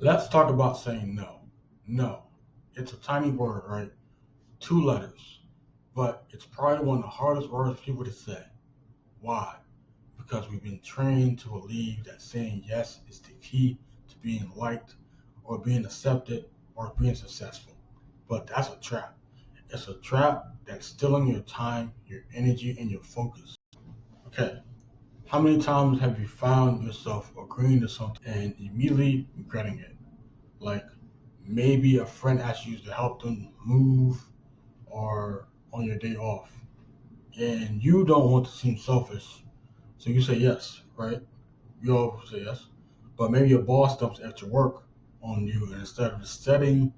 Let's talk about saying no. No. It's a tiny word, right? Two letters. But it's probably one of the hardest words for people to say. Why? Because we've been trained to believe that saying yes is the key to being liked or being accepted or being successful. But that's a trap. It's a trap that's stealing your time, your energy, and your focus. Okay, how many times have you found yourself agreeing to something and immediately regretting it? Like maybe a friend asked you to help them move or on your day off, and you don't want to seem selfish, so you say yes, right? You always say yes. But maybe your boss dumps extra work on you, and instead of setting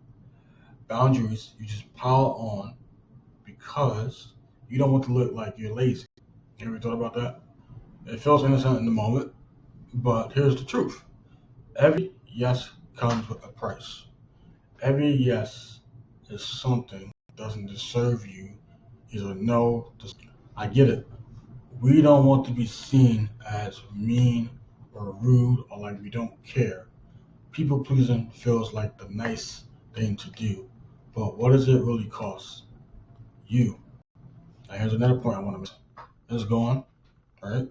boundaries, you just pile on because you don't want to look like you're lazy. You ever thought about that? It feels innocent in the moment, but here's the truth. Every yes comes with a price. Every yes is something that doesn't deserve you is a no. I get it. We don't want to be seen as mean or rude or like we don't care. People pleasing feels like the nice thing to do, but what does it really cost? You. Now here's another point I want to make. It's gone, right?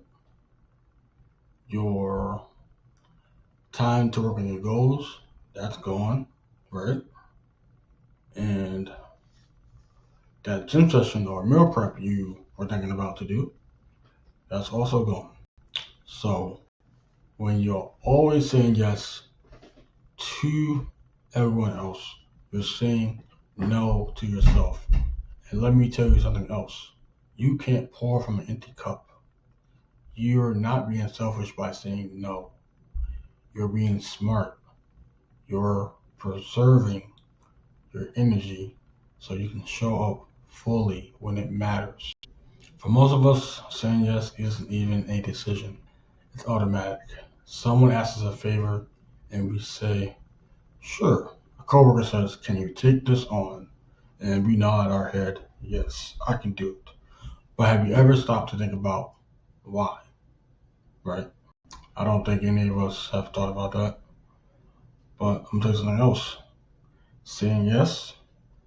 Your time to work on your goals, that's gone, right? And that gym session or meal prep you were thinking about to do, that's also gone. So when you're always saying yes to everyone else, you're saying no to yourself. And let me tell you something else. You can't pour from an empty cup. You're not being selfish by saying no. You're being smart. You're preserving your energy so you can show up fully when it matters. For most of us, saying yes isn't even a decision. It's automatic. Someone asks us a favor and we say, sure. A coworker says, can you take this on? And we nod our head, yes, I can do it. But have you ever stopped to think about why, right? I don't think any of us have thought about that. But I'm telling you something else. Saying yes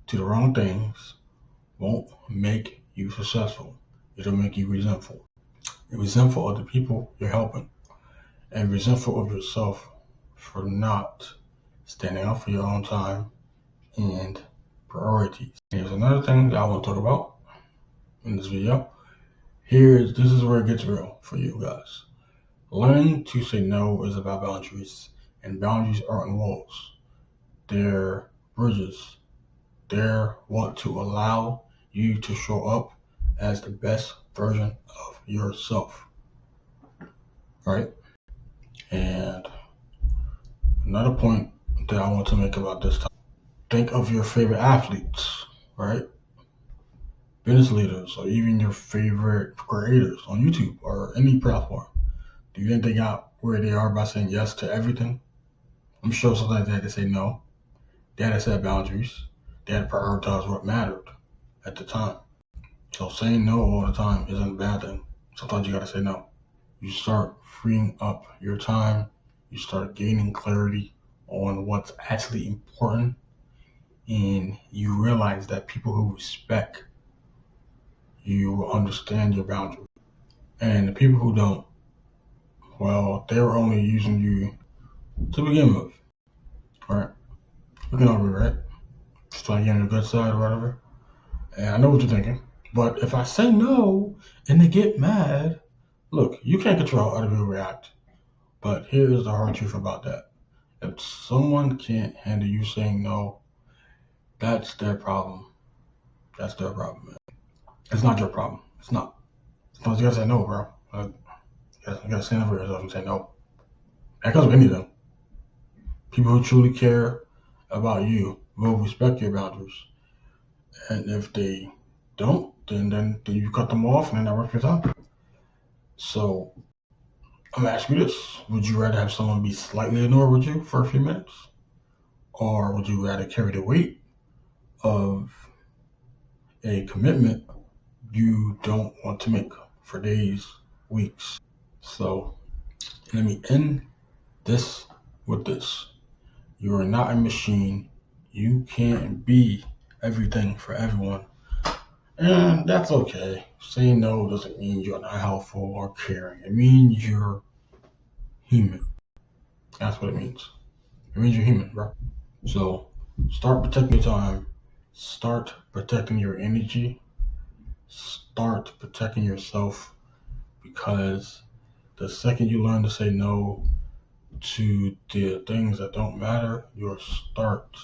to the wrong things won't make you successful. It'll make you resentful. You're resentful of the people you're helping and resentful of yourself for not standing up for your own time and priorities. Here's another thing that I want to talk about in this video. This is where it gets real for you guys. Learning to say no is about boundaries, and boundaries aren't walls. They're bridges. They're what to allow you to show up as the best version of yourself, right? And another point that I want to make about this topic, think of your favorite athletes, right? Business leaders, or even your favorite creators on YouTube or any platform. Do you think they got where they are by saying yes to everything? I'm sure sometimes they had to say no. They had to set boundaries. They had to prioritize what mattered at the time. So saying no all the time isn't a bad thing. Sometimes you gotta say no. You start freeing up your time. You start gaining clarity on what's actually important, and you realize that people who respect you will understand your boundaries. And the people who don't, well, they were only using you to begin with, right? We can all agree, right? Just trying to get on the good side or whatever. And I know what you're thinking. But if I say no and they get mad, look, you can't control how other people react. But here's the hard truth about that. If someone can't handle you saying no, that's their problem. That's their problem, man. It's not your problem. It's not. Sometimes you gotta say no, bro. You gotta stand up for yourself and say no. That comes with anything. People who truly care about you will respect your boundaries. And if they don't, then you cut them off and then that works your time. So I'm gonna ask you this. Would you rather have someone be slightly annoyed with you for a few minutes? Or would you rather carry the weight of a commitment you don't want to make for days, weeks? So let me end this with this. You are not a machine. You can't be everything for everyone. And that's okay. Saying no doesn't mean you're not helpful or caring. It means you're human. That's what it means. It means you're human, bro. So start protecting your time. Start protecting your energy. Start protecting yourself, because the second you learn to say no to the things that don't matter, you start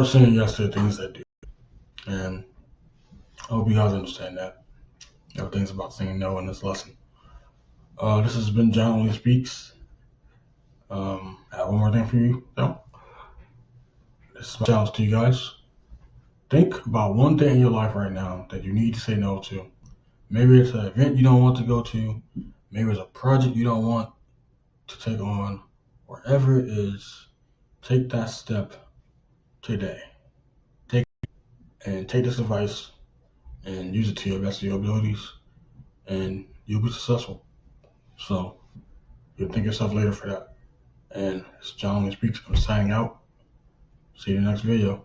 saying yes to the things that do. And I hope you guys understand that. Everything's about saying no in this lesson. This has been John Only Speaks. I have one more thing for you, though. This is my challenge to you guys. Think about one thing in your life right now that you need to say no to. Maybe it's an event you don't want to go to. Maybe it's a project you don't want to take on. Wherever it is, take that step today. Take this advice and use it to your best of your abilities, and you'll be successful. So you'll thank yourself later for that. And it's John Only Speaks. I'm signing out. See you in the next video.